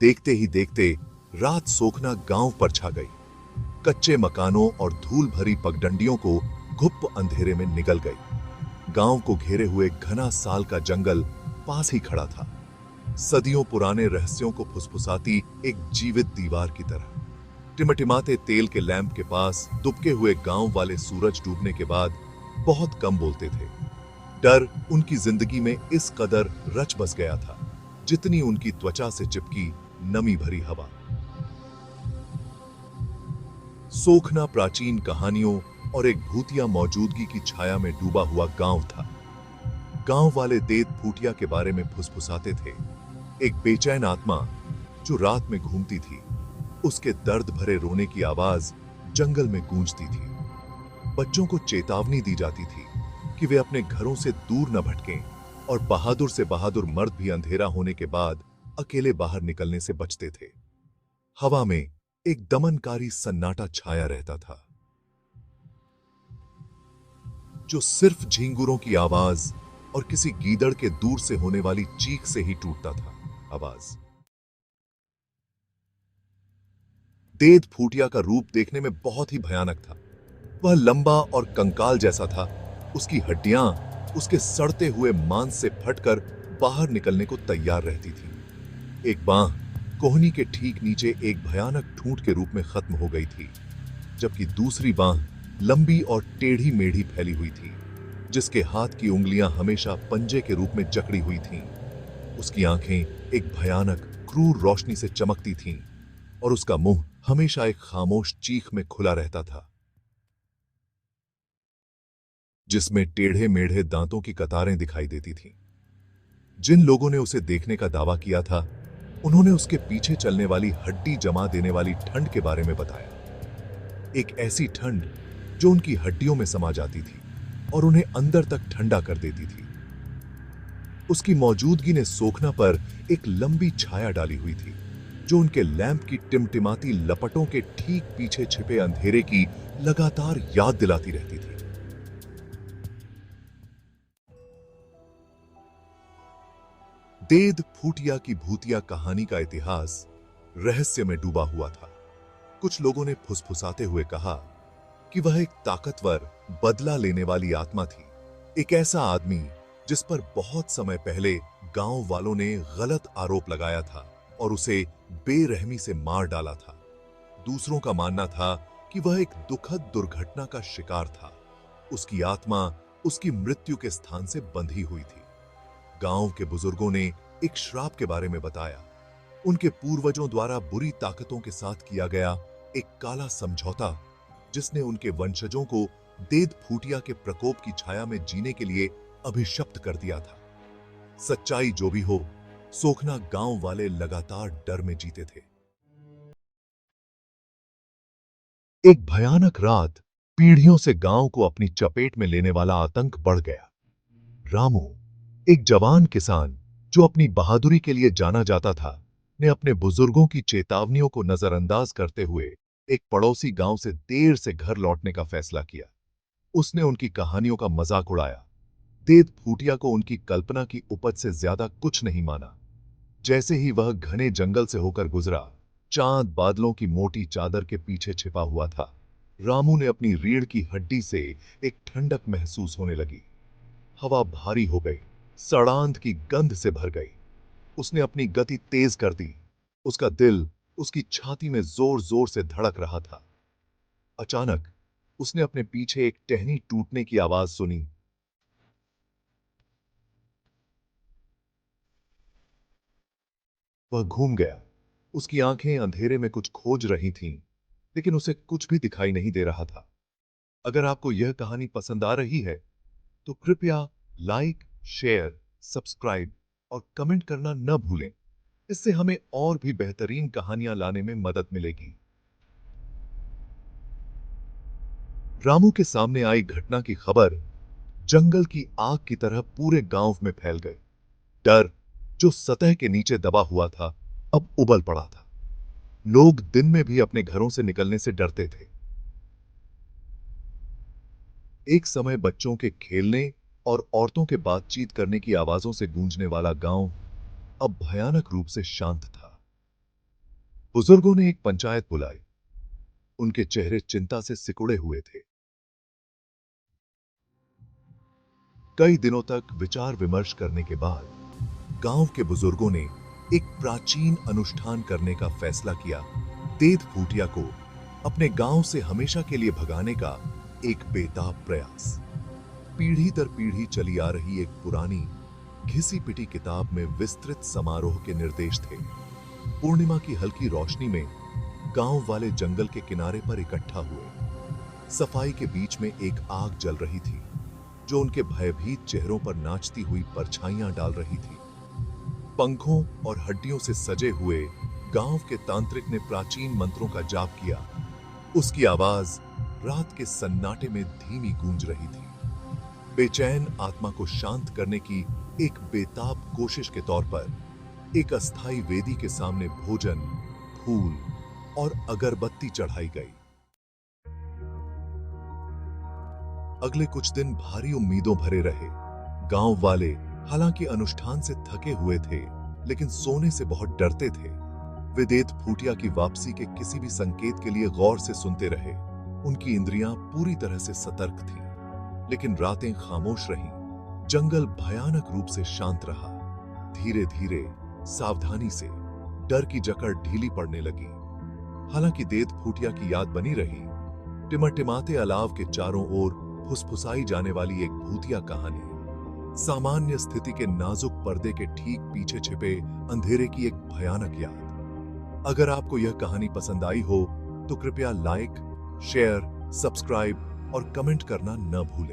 देखते ही देखते रात सोखना गांव पर छा गई। कच्चे मकानों और धूल भरी पगडंडियों को घुप अंधेरे में निगल गई। गांव को घेरे हुए घना साल का जंगल पास ही खड़ा था, सदियों पुराने रहस्यों को फुसफुसाती एक जीवित दीवार की तरह। टिमटिमाते तेल के लैंप के पास दुबके हुए गांव वाले सूरज डूबने के बाद बहुत कम बोलते थे। डर उनकी जिंदगी में इस कदर रच बस गया था जितनी उनकी त्वचा से चिपकी नमी भरी हवा। सोखना प्राचीन कहानियों और एक भूतिया मौजूदगी की छाया में डूबा हुआ गांव था। गांव वाले देद फूटिया के बारे में फुसफुसाते थे, एक बेचैन आत्मा जो रात में घूमती थी। उसके दर्द भरे रोने की आवाज जंगल में गूंजती थी। बच्चों को चेतावनी दी जाती थी कि वे अपने घरों से दूर न भटकें, और बहादुर से बहादुर मर्द भी अंधेरा होने के बाद अकेले बाहर निकलने से बचते थे। हवा में एक दमनकारी सन्नाटा छाया रहता था, जो सिर्फ झींगुरों की आवाज और किसी गीदड़ के दूर से होने वाली चीख से ही टूटता था। आवाज। देद फूटिया का रूप देखने में बहुत ही भयानक था। वह लंबा और कंकाल जैसा था। उसकी हड्डियां उसके सड़ते हुए मांस से फटकर बाहर निकलने को तैयार रहती थी। एक बांह कोहनी के ठीक नीचे एक भयानक ठूंठ के रूप में खत्म हो गई थी, जबकि दूसरी बांह लंबी और टेढ़ी मेढ़ी फैली हुई थी, जिसके हाथ की उंगलियां हमेशा पंजे के रूप में जकड़ी हुई थीं। उसकी आंखें एक भयानक क्रूर रोशनी से चमकती थीं, और उसका मुंह हमेशा एक खामोश चीख में खुला रहता था, जिसमें टेढ़े मेढ़े दांतों की कतारें दिखाई देती थीं। जिन लोगों ने उसे देखने का दावा किया था, उन्होंने उसके पीछे चलने वाली हड्डी जमा देने वाली ठंड के बारे में बताया। एक ऐसी ठंड जो उनकी हड्डियों में समा जाती थी और उन्हें अंदर तक ठंडा कर देती थी। उसकी मौजूदगी ने सोखना पर एक लंबी छाया डाली हुई थी, जो उनके लैंप की टिमटिमाती लपटों के ठीक पीछे छिपे अंधेरे की लगातार याद दिलाती रहती थी। देद फूटिया की भूतिया कहानी का इतिहास रहस्य में डूबा हुआ था। कुछ लोगों ने फुसफुसाते हुए कहा कि वह एक ताकतवर, बदला लेने वाली आत्मा थी, एक ऐसा आदमी जिस पर बहुत समय पहले गांव वालों ने गलत आरोप लगाया था और उसे बेरहमी से मार डाला था। दूसरों का मानना था कि वह एक दुखद दुर्घटना का शिकार था। उसकी आत्मा उसकी मृत्यु के स्थान से बंधी हुई थी। गांव के बुजुर्गों ने एक श्राप के बारे में बताया। उनके पूर्वजों द्वारा बुरी ताकतों के साथ किया गया एक काला समझौता, जिसने उनके वंशजों को देद फूटिया के प्रकोप की छाया में जीने के लिए अभिशप्त कर दिया था। सच्चाई जो भी हो, सोखना गांव वाले लगातार डर में जीते थे। एक भयानक रात पीढ़ियों से गांव को अपनी चपेट में लेने वाला आतंक बढ़ गया। रामू, एक जवान किसान जो अपनी बहादुरी के लिए जाना जाता था, ने अपने बुजुर्गों की चेतावनियों को नजरअंदाज करते हुए एक पड़ोसी गांव से देर से घर लौटने का फैसला किया। उसने उनकी कहानियों का मजाक उड़ाया। देद फूटिया को उनकी कल्पना की उपज से ज्यादा कुछ नहीं माना। जैसे ही वह घने जंगल से होकर गुजरा, चांद बादलों की मोटी चादर के पीछे छिपा हुआ था। रामू ने अपनी रीढ़ की हड्डी से एक ठंडक महसूस होने लगी। हवा भारी हो गई, सड़ांध की गंध से भर गई। उसने अपनी गति तेज कर दी। उसका दिल उसकी छाती में जोर जोर से धड़क रहा था। अचानक उसने अपने पीछे एक टहनी टूटने की आवाज सुनी। वह घूम गया। उसकी आंखें अंधेरे में कुछ खोज रही थीं, लेकिन उसे कुछ भी दिखाई नहीं दे रहा था। अगर आपको यह कहानी पसंद आ रही है, तो कृपया लाइक, शेयर, सब्सक्राइब और कमेंट करना न भूलें। इससे हमें और भी बेहतरीन कहानियां लाने में मदद मिलेगी। रामू के सामने आई घटना की खबर जंगल की आग की तरह पूरे गांव में फैल गई। डर जो सतह के नीचे दबा हुआ था, अब उबल पड़ा था। लोग दिन में भी अपने घरों से निकलने से डरते थे। एक समय बच्चों के खेलने और औरतों के बातचीत करने की आवाजों से गूंजने वाला गांव अब भयानक रूप से शांत था। बुजुर्गों ने एक पंचायत बुलाई। उनके चेहरे चिंता से सिकुड़े हुए थे। कई दिनों तक विचार विमर्श करने के बाद गांव के बुजुर्गों ने एक प्राचीन अनुष्ठान करने का फैसला किया। देद फूटिया को अपने गांव से हमेशा के लिए भगाने का एक बेताब प्रयास। पीढ़ी दर पीढ़ी चली आ रही एक पुरानी घिसी पिटी किताब में विस्तृत समारोह के निर्देश थे। पूर्णिमा की हल्की रोशनी में गांव वाले जंगल के किनारे पर इकट्ठा हुए। सफाई के बीच में एक आग जल रही थी जो उनके भयभीत चेहरों पर नाचती हुई परछाइयां डाल रही थी। पंखों और हड्डियों से सजे हुए गांव के तांत्रिक ने प्राचीन मंत्रों का जाप किया। उसकी आवाज रात के सन्नाटे में धीमी गूंज रही थी। बेचैन आत्मा को शांत करने की एक बेताब कोशिश के तौर पर एक अस्थाई वेदी के सामने भोजन, फूल और अगरबत्ती चढ़ाई गई। अगले कुछ दिन भारी उम्मीदों भरे रहे। गांव वाले हालांकि अनुष्ठान से थके हुए थे, लेकिन सोने से बहुत डरते थे। वे देद फूटिया की वापसी के किसी भी संकेत के लिए गौर से सुनते रहे। उनकी इंद्रियां पूरी तरह से सतर्क थीं, लेकिन रातें खामोश रहीं। जंगल भयानक रूप से शांत रहा। धीरे धीरे, सावधानी से डर की जकड़ ढीली पड़ने लगी। हालांकि देद फूटिया की याद बनी रही। टिमटिमाते अलाव के चारों ओर फुसफुसाई जाने वाली एक भूतिया कहानी। सामान्य स्थिति के नाजुक पर्दे के ठीक पीछे छिपे अंधेरे की एक भयानक याद। अगर आपको यह कहानी पसंद आई हो तो कृपया लाइक, शेयर, सब्सक्राइब और कमेंट करना न भूलें।